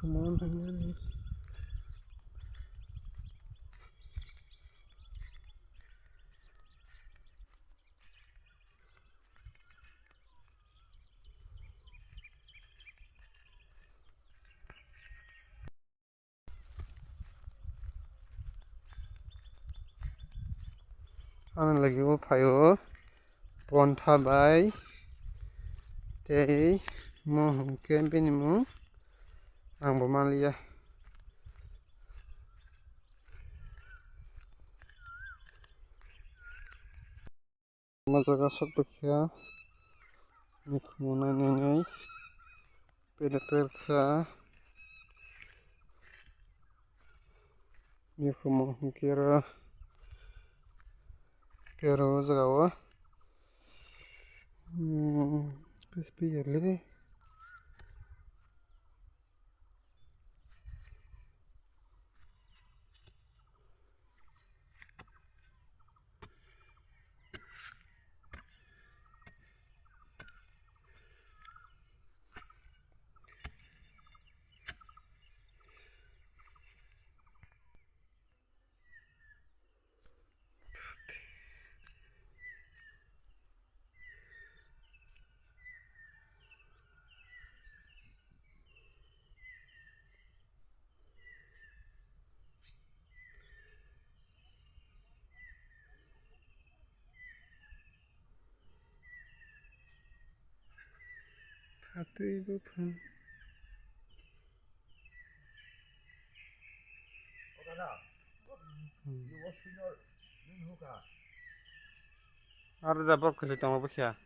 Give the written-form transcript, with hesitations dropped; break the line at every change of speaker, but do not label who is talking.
Kemana ini? Ano lagi upayo ponta bay tei mo kempini mo ang bumalia majaga sakbekya mikmuna nengai pedaperka mikmo kira pero zagawa Respirle. Satu ibu pun. Ada dapat ke situ apa sih?